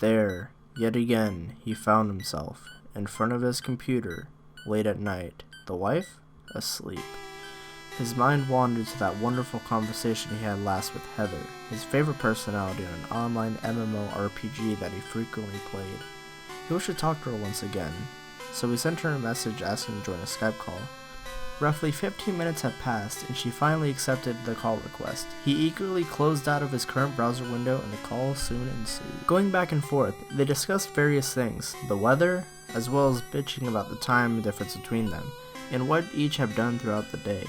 There, yet again, he found himself, in front of his computer, late at night, the wife asleep. His mind wandered to that wonderful conversation he had last with Heather, his favorite personality in an online MMORPG that he frequently played. He wished to talk to her once again, so he sent her a message asking to join a Skype call. Roughly 15 minutes had passed, and she finally accepted the call request. He eagerly closed out of his current browser window, and the call soon ensued. Going back and forth, they discussed various things, the weather, as well as bitching about the time difference between them, and what each had done throughout the day.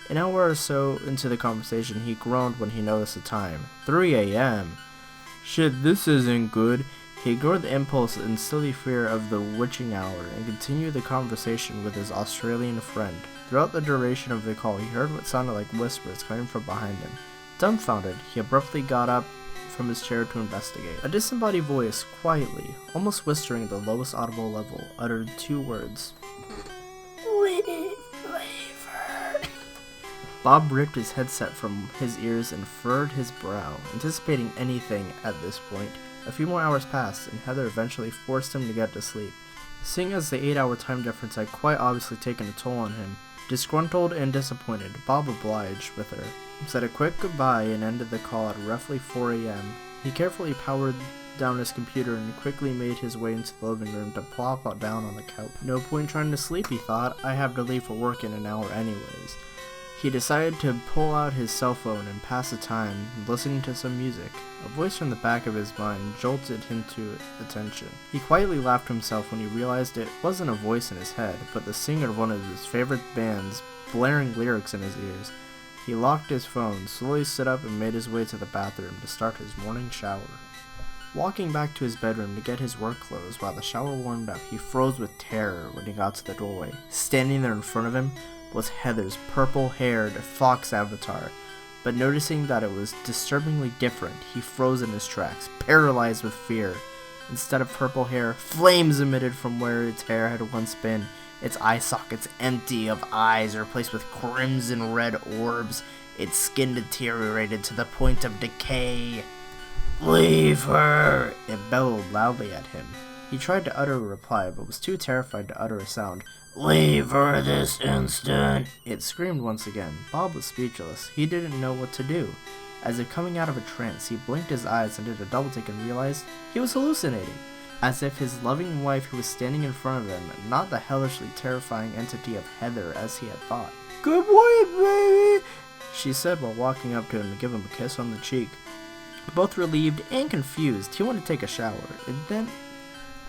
An hour or so into the conversation, he groaned when he noticed the time. 3 a.m. Shit, this isn't good. He ignored the impulse and silly fear of the witching hour and continued the conversation with his Australian friend. Throughout the duration of the call, he heard what sounded like whispers coming from behind him. Dumbfounded, he abruptly got up from his chair to investigate. A disembodied voice, quietly, almost whispering at the lowest audible level, uttered 2 words. Bob ripped his headset from his ears and furrowed his brow, anticipating anything at this point. A few more hours passed, and Heather eventually forced him to get to sleep. Seeing as the 8-hour time difference had quite obviously taken a toll on him, disgruntled and disappointed, Bob obliged with her, said a quick goodbye, and ended the call at roughly 4 a.m. He carefully powered down his computer and quickly made his way into the living room to plop down on the couch. No point trying to sleep, he thought. I have to leave for work in an hour anyways. He decided to pull out his cell phone and pass the time listening to some music. A voice from the back of his mind jolted him to attention. He quietly laughed to himself when he realized it wasn't a voice in his head, but the singer of one of his favorite bands blaring lyrics in his ears. He locked his phone, slowly stood up, and made his way to the bathroom to start his morning shower. Walking back to his bedroom to get his work clothes while the shower warmed up, he froze with terror when he got to the doorway. Standing there in front of him was Heather's purple-haired fox avatar, but noticing that it was disturbingly different, he froze in his tracks, paralyzed with fear. Instead of purple hair, flames emitted from where its hair had once been, its eye sockets empty of eyes replaced with crimson red orbs, its skin deteriorated to the point of decay. "Leave her!" it bellowed loudly at him. He tried to utter a reply, but was too terrified to utter a sound. "Leave her this instant!" it screamed once again. Bob was speechless. He didn't know what to do. As if coming out of a trance, he blinked his eyes and did a double take and realized he was hallucinating. As if his loving wife who was standing in front of him, not the hellishly terrifying entity of Heather as he had thought. "Good boy, baby," she said while walking up to him to give him a kiss on the cheek. Both relieved and confused, he wanted to take a shower, and then,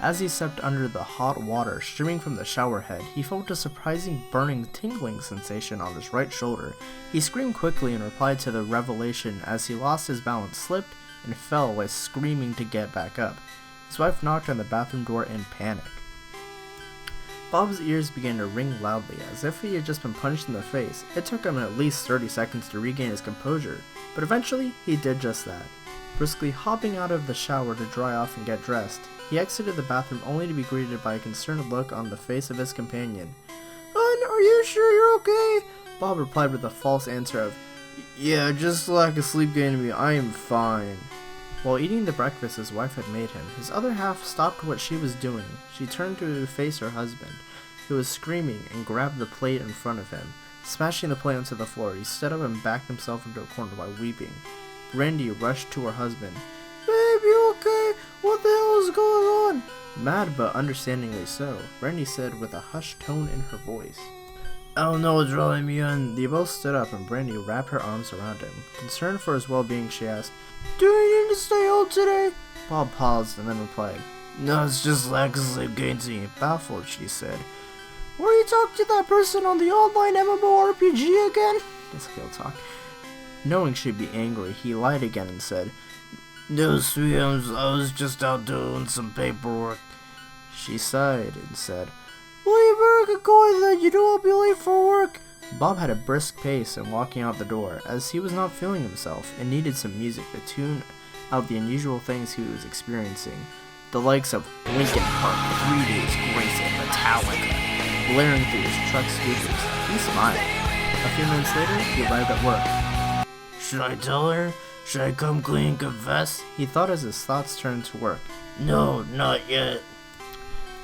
as he stepped under the hot water streaming from the shower head, he felt a surprising burning, tingling sensation on his right shoulder. He screamed quickly in reply to the revelation as he lost his balance, slipped, and fell while screaming to get back up. His wife knocked on the bathroom door in panic. Bob's ears began to ring loudly, as if he had just been punched in the face. It took him at least 30 seconds to regain his composure, but eventually he did just that. Briskly hopping out of the shower to dry off and get dressed, he exited the bathroom only to be greeted by a concerned look on the face of his companion. "Hon, are you sure you're okay?" Bob replied with a false answer of, "Yeah, just lack of sleep getting to me, I am fine." While eating the breakfast his wife had made him, his other half stopped what she was doing. She turned to face her husband, who was screaming, and grabbed the plate in front of him. Smashing the plate onto the floor, he stood up and backed himself into a corner while weeping. Brandy rushed to her husband. "Babe, you okay? What the hell is going on?" Mad but understandingly so, Brandy said with a hushed tone in her voice. "I don't know what's wrong with me, and they both stood up and Brandy wrapped her arms around him. Concerned for his well-being, she asked, "Do you need to stay home today?" Bob paused and then replied, "No, it's just lack of sleep getting to me." Baffled, she said, "Were you talking to that person on the online MMORPG again?" Disciplined talk. Knowing she'd be angry, he lied again and said, "No, sweetie, I was just out doing some paperwork." She sighed and said, "Well, you better get going then, you don't want to be late for work." Bob had a brisk pace in walking out the door, as he was not feeling himself and needed some music to tune out the unusual things he was experiencing. The likes of Linkin Park, 3 Days Grace, and Metallica blaring through his truck speakers. He smiled. A few minutes later, he arrived at work. Should I tell her? Should I come clean and confess? He thought as his thoughts turned to work. No, not yet.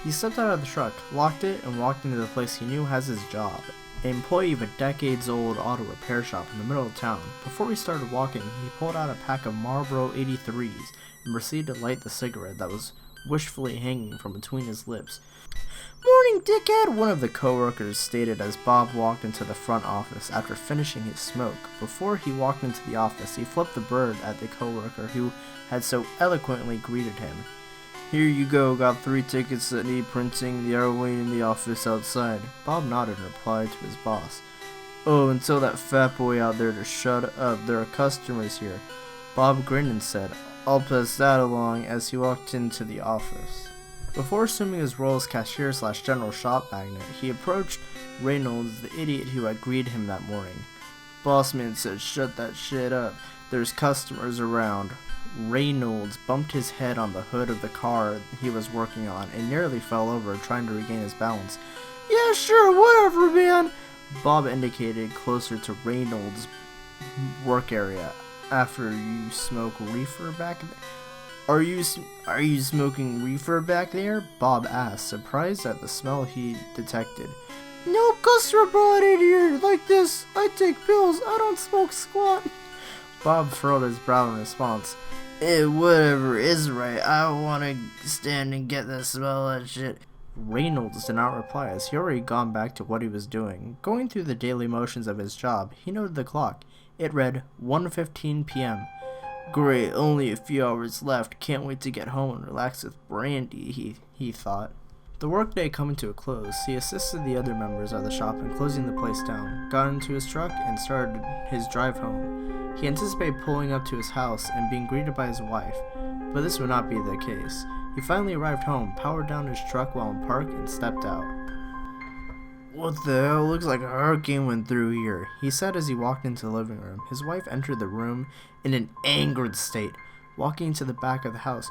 He stepped out of the truck, locked it, and walked into the place he knew has his job, an employee of a decades-old auto repair shop in the middle of town. Before he started walking, he pulled out a pack of Marlboro 83s and proceeded to light the cigarette that was wishfully hanging from between his lips. "Morning, dickhead," one of the co-workers stated as Bob walked into the front office after finishing his smoke. Before he walked into the office, he flipped the bird at the co-worker who had so eloquently greeted him. "Here you go, got 3 tickets that need printing, they are waiting in the office outside." Bob nodded and replied to his boss. "Oh, and tell that fat boy out there to shut up, there are customers here." Bob grinned and said, "I'll pass that along," as he walked into the office. Before assuming his role as cashier/general shop magnate, he approached Reynolds, the idiot who had greeted him that morning. "Boss man said shut that shit up, there's customers around." Reynolds bumped his head on the hood of the car he was working on and nearly fell over trying to regain his balance. "Yeah, sure, whatever, man." Bob indicated closer to Reynolds' work area. "After you smoke reefer back there?" Are you smoking reefer back there?" Bob asked, surprised at the smell he detected. "Nope, customer brought it here like this. I take pills, I don't smoke squat." Bob furrowed his brow in response. Whatever is right. I don't want to stand and get the smell of that shit." Reynolds did not reply as he already gone back to what he was doing. Going through the daily motions of his job, he noted the clock. It read 1:15 p.m. "Great, only a few hours left. Can't wait to get home and relax with Brandy," he thought. The workday coming to a close, he assisted the other members of the shop in closing the place down, got into his truck, and started his drive home. He anticipated pulling up to his house and being greeted by his wife, but this would not be the case. He finally arrived home, powered down his truck while in park, and stepped out. "What the hell? Looks like a hurricane went through here," he said as he walked into the living room. His wife entered the room in an angered state, walking to the back of the house.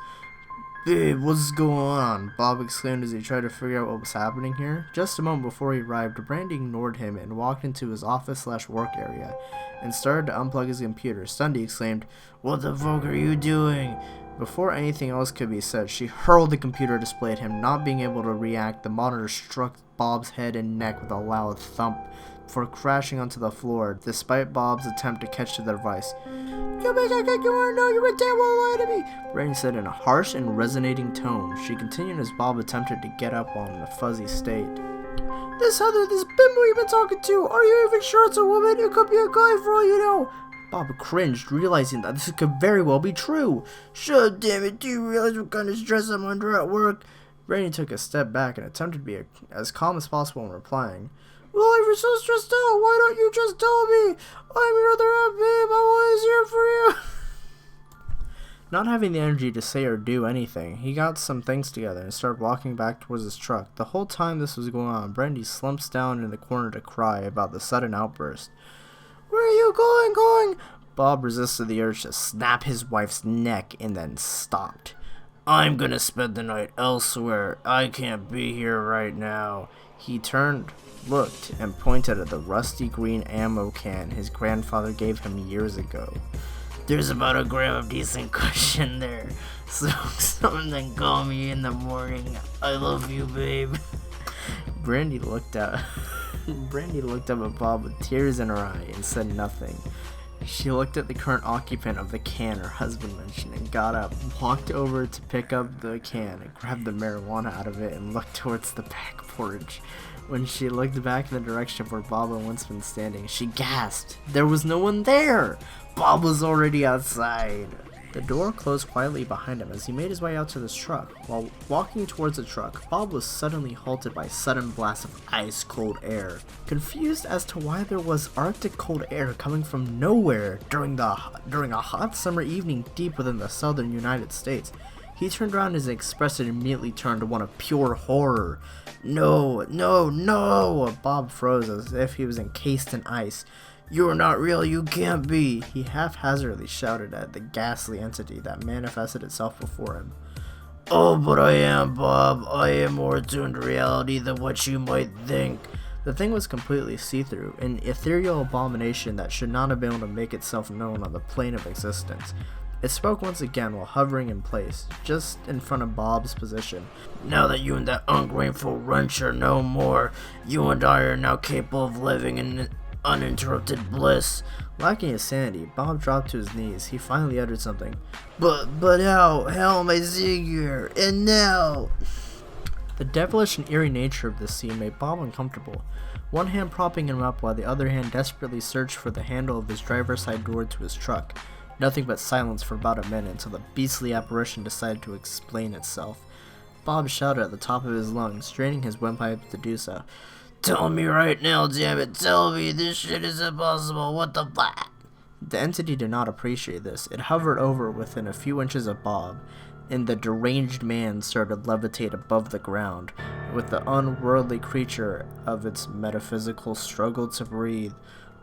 "Babe, what's going on?" Bob exclaimed as he tried to figure out what was happening here. Just a moment before he arrived, Brandy ignored him and walked into his office/work area and started to unplug his computer. Stunned, he exclaimed, "What the fuck are you doing?" Before anything else could be said, she hurled the computer display at him. Not being able to react, the monitor struck Bob's head and neck with a loud thump before crashing onto the floor, despite Bob's attempt to catch the device. "You bitch, I think you want to know you were terrible lie to me," Brandy said in a harsh and resonating tone. She continued as Bob attempted to get up while in a fuzzy state. "This Heather, this bimbo you've been talking to, are you even sure it's a woman? It could be a guy for all you know." Bob cringed, realizing that this could very well be true. "Shut damn it, do you realize what kind of stress I'm under at work?" Brandy took a step back and attempted to be as calm as possible in replying. "Well, if you're so stressed out, why don't you just tell me? I'm your other half, babe. I'm always here for you." Not having the energy to say or do anything, he got some things together and started walking back towards his truck. The whole time this was going on, Brandy slumps down in the corner to cry about the sudden outburst. "Where are you going?" Bob resisted the urge to snap his wife's neck and then stopped. "I'm gonna spend the night elsewhere. I can't be here right now." He turned, looked, and pointed at the rusty green ammo can his grandfather gave him years ago. "There's about a gram of decent cushion there. Smoke something and call me in the morning. I love you, babe." Brandy looked up at Bob with tears in her eye and said nothing. She looked at the current occupant of the can her husband mentioned and got up, walked over to pick up the can and grabbed the marijuana out of it and looked towards the back porch. When she looked back in the direction of where Bob and Winston were standing, she gasped. There was no one there! Bob was already outside. The door closed quietly behind him as he made his way out to his truck. While walking towards the truck, Bob was suddenly halted by a sudden blast of ice-cold air. Confused as to why there was Arctic cold air coming from nowhere during a hot summer evening deep within the southern United States, he turned around and his expression immediately turned to one of pure horror. "No, no, no!" Bob froze as if he was encased in ice. "You're not real, you can't be!" he haphazardly shouted at the ghastly entity that manifested itself before him. "Oh, but I am, Bob. I am more attuned to reality than what you might think." The thing was completely see-through, an ethereal abomination that should not have been able to make itself known on the plane of existence. It spoke once again while hovering in place, just in front of Bob's position. Now that you and that ungrateful wretch are no more, you and I are now capable of living in uninterrupted bliss. Lacking his sanity, Bob dropped to his knees. He finally uttered something. But how am I sitting here? And now? The devilish and eerie nature of this scene made Bob uncomfortable. One hand propping him up while the other hand desperately searched for the handle of his driver's side door to his truck. Nothing but silence for about a minute until the beastly apparition decided to explain itself. Bob shouted at the top of his lungs, straining his windpipe to do so. Tell me right now, damn it, tell me this shit is impossible, what the fuck? The entity did not appreciate this. It hovered over within a few inches of Bob, and the deranged man started to levitate above the ground. With the unworldly creature of its metaphysical struggle to breathe,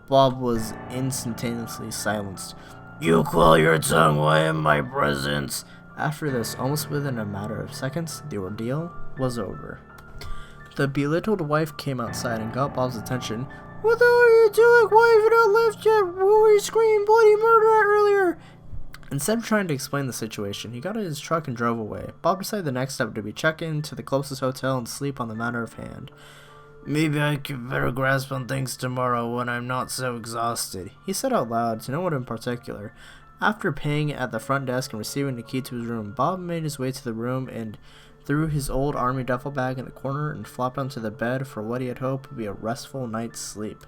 Bob was instantaneously silenced. You quell your tongue while in my presence. After this, almost within a matter of seconds, the ordeal was over. The belittled wife came outside and got Bob's attention. What the hell are you doing? Why have you not left yet? What were you screaming bloody murder at earlier? Instead of trying to explain the situation, he got in his truck and drove away. Bob decided the next step would be check into the closest hotel and sleep on the matter of hand. Maybe I could better grasp on things tomorrow when I'm not so exhausted, he said out loud to no one in particular. After paying at the front desk and receiving the key to his room, Bob made his way to the room and threw his old army duffel bag in the corner and flopped onto the bed for what he had hoped would be a restful night's sleep.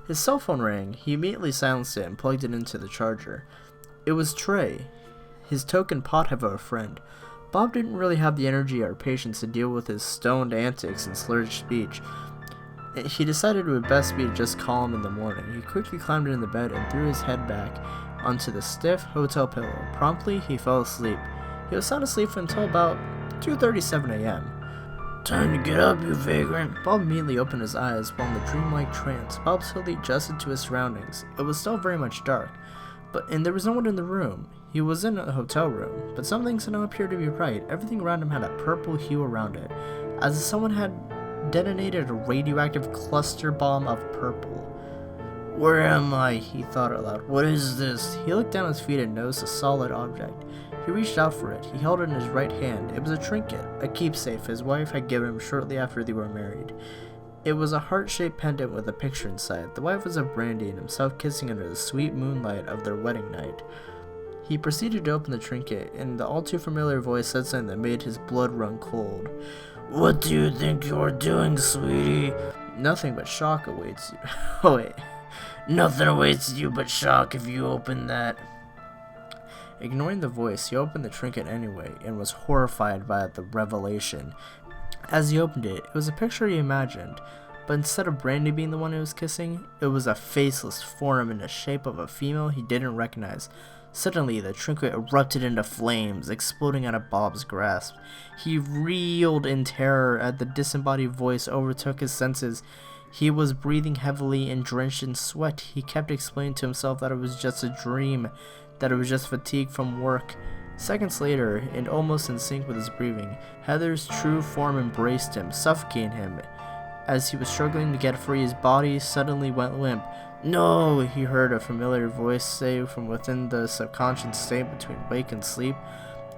His cell phone rang. He immediately silenced it and plugged it into the charger. It was Trey, his token pot-heavo friend. Bob didn't really have the energy or patience to deal with his stoned antics and slurred speech. He decided it would best be to just call him in the morning. He quickly climbed into bed and threw his head back onto the stiff hotel pillow. Promptly, he fell asleep. He was sound asleep until about 2:37 a.m. Time to get up, you vagrant. Bob immediately opened his eyes while in the dreamlike trance. Bob slowly adjusted to his surroundings. It was still very much dark, and there was no one in the room. He was in a hotel room, but some things did not appear to be right. Everything around him had a purple hue around it, as if someone had detonated a radioactive cluster bomb of purple. Where am I? He thought aloud. What is this? He looked down at his feet and noticed a solid object. He reached out for it. He held it in his right hand. It was a trinket, a keepsake his wife had given him shortly after they were married. It was a heart-shaped pendant with a picture inside. The wife was of Brandy and himself kissing under the sweet moonlight of their wedding night. He proceeded to open the trinket, and the all-too-familiar voice said something that made his blood run cold. What do you think you're doing, sweetie? Nothing but shock awaits you. Oh, wait. Nothing awaits you but shock if you open that. Ignoring the voice, he opened the trinket anyway, and was horrified by the revelation. As he opened it, it was a picture he imagined, but instead of Brandy being the one he was kissing, it was a faceless form in the shape of a female he didn't recognize. Suddenly, the trinket erupted into flames, exploding out of Bob's grasp. He reeled in terror as the disembodied voice overtook his senses. He was breathing heavily and drenched in sweat. He kept explaining to himself that it was just a dream, that it was just fatigue from work. Seconds later, and almost in sync with his breathing, Heather's true form embraced him, suffocating him. As he was struggling to get free, his body suddenly went limp. No, he heard a familiar voice say from within the subconscious state between wake and sleep.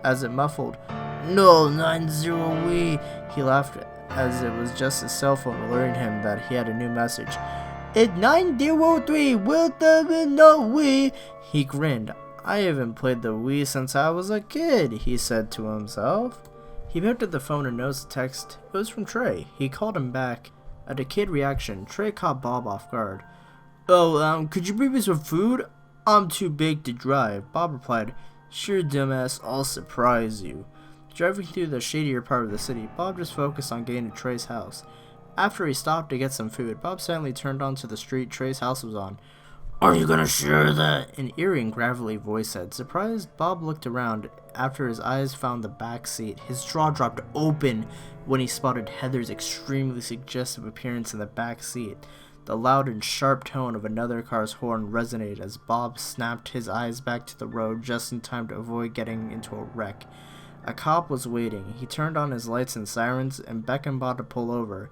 As it muffled, "No, 90 we." He laughed as it was just his cell phone alerting him that he had a new message. "It's 903, will there no we?" He grinned. "I haven't played the Wii since I was a kid," he said to himself. He picked up the phone and noticed the text. It was from Trey. He called him back. At a kid reaction, Trey caught Bob off guard. "Oh, could you bring me some food? I'm too big to drive." Bob replied, "Sure, dumbass, I'll surprise you." Driving through the shadier part of the city, Bob just focused on getting to Trey's house. After he stopped to get some food, Bob suddenly turned onto the street Trey's house was on. "Are you gonna share that?" An eerie and gravelly voice said. Surprised, Bob looked around. After his eyes found the back seat, his jaw dropped open when he spotted Heather's extremely suggestive appearance in the back seat. The loud and sharp tone of another car's horn resonated as Bob snapped his eyes back to the road just in time to avoid getting into a wreck. A cop was waiting. He turned on his lights and sirens and beckoned Bob to pull over.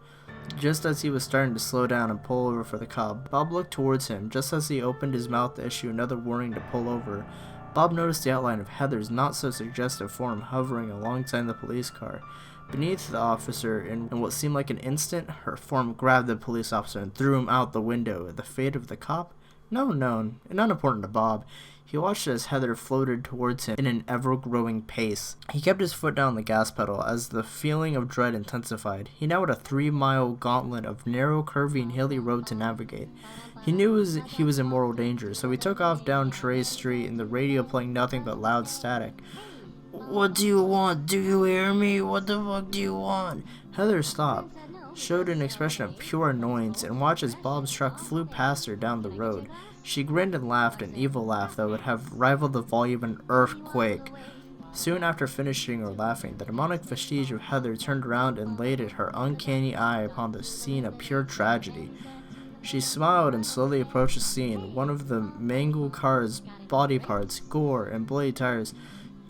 Just as he was starting to slow down and pull over for the cop, Bob looked towards him. Just as he opened his mouth to issue another warning to pull over, Bob noticed the outline of Heather's not-so-suggestive form hovering alongside the police car. Beneath the officer, in what seemed like an instant, her form grabbed the police officer and threw him out the window. The fate of the cop? No known, and unimportant to Bob. He watched as Heather floated towards him in an ever-growing pace. He kept his foot down the gas pedal as the feeling of dread intensified. He now had a 3-mile gauntlet of narrow, curvy, and hilly road to navigate. He knew he was in mortal danger, so he took off down Trey Street, and the radio playing nothing but loud static. What do you want? Do you hear me? What the fuck do you want? Heather stopped, showed an expression of pure annoyance, and watched as Bob's truck flew past her down the road. She grinned and laughed, an evil laugh that would have rivaled the volume of an earthquake. Soon after finishing her laughing, the demonic vestige of Heather turned around and laid her uncanny eye upon the scene of pure tragedy. She smiled and slowly approached the scene, one of the mangled car's body parts, gore, and bloody tires.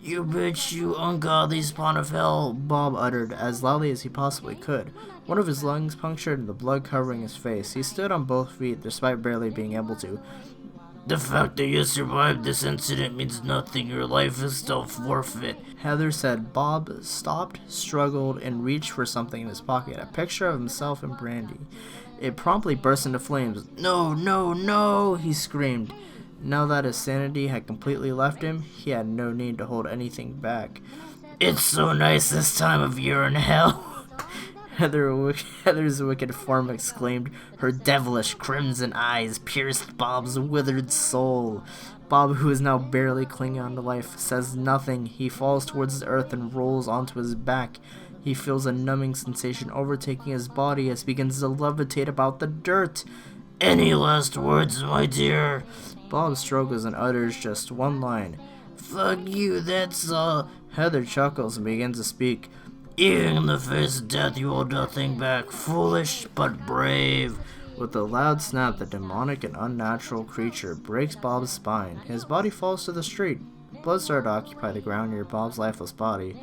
You bitch, you ungodly spawn of hell, Bob uttered as loudly as he possibly could. One of his lungs punctured and the blood covering his face. He stood on both feet despite barely being able to. The fact that you survived this incident means nothing. Your life is still forfeit, Heather said. Bob stopped, struggled, and reached for something in his pocket, a picture of himself and Brandy. It promptly burst into flames. No, no, no, he screamed. Now that his sanity had completely left him, he had no need to hold anything back. It's so nice this time of year in hell. Heather's wicked form exclaimed. Her devilish crimson eyes pierced Bob's withered soul. Bob, who is now barely clinging on to life, says nothing. He falls towards the earth and rolls onto his back. He feels a numbing sensation overtaking his body as he begins to levitate about the dirt. Any last words, my dear? Bob struggles and utters just one line. Fuck you, that's all. Heather chuckles and begins to speak. Even in the face of death, you hold nothing back. Foolish, but brave. With a loud snap, the demonic and unnatural creature breaks Bob's spine. His body falls to the street. Blood started to occupy the ground near Bob's lifeless body.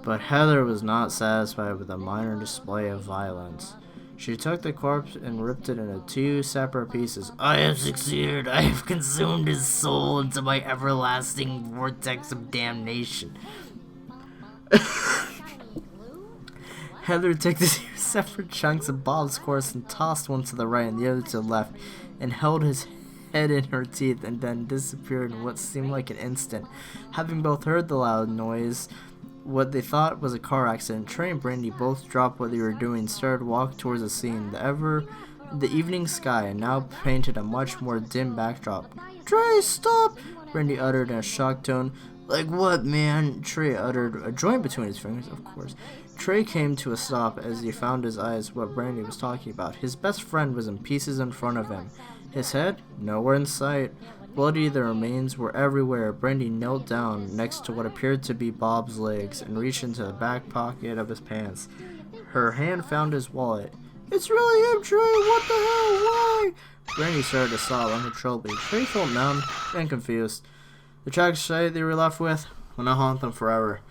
But Heather was not satisfied with a minor display of violence. She took the corpse and ripped it into 2 separate pieces. I have succeeded. I have consumed his soul into my everlasting vortex of damnation. Heather took the 2 separate chunks of Bob's corpse and tossed one to the right and the other to the left, and held his head in her teeth, and then disappeared in what seemed like an instant. Having both heard the loud noise, what they thought was a car accident, Trey and Brandy both dropped what they were doing and started to walk towards the scene. The evening sky now painted a much more dim backdrop. Trey, stop! Brandy uttered in a shocked tone. Like what, man? Trey uttered, a joint between his fingers, of course. Trey came to a stop as he found his eyes what Brandy was talking about. His best friend was in pieces in front of him. His head? Nowhere in sight. Bloody, the remains were everywhere. Brandy knelt down next to what appeared to be Bob's legs and reached into the back pocket of his pants. Her hand found his wallet. It's really him, Trey! What the hell? Why? Brandy started to sob uncontrollably. Trey felt numb and confused. The tragic sight they were left with will not haunt them forever.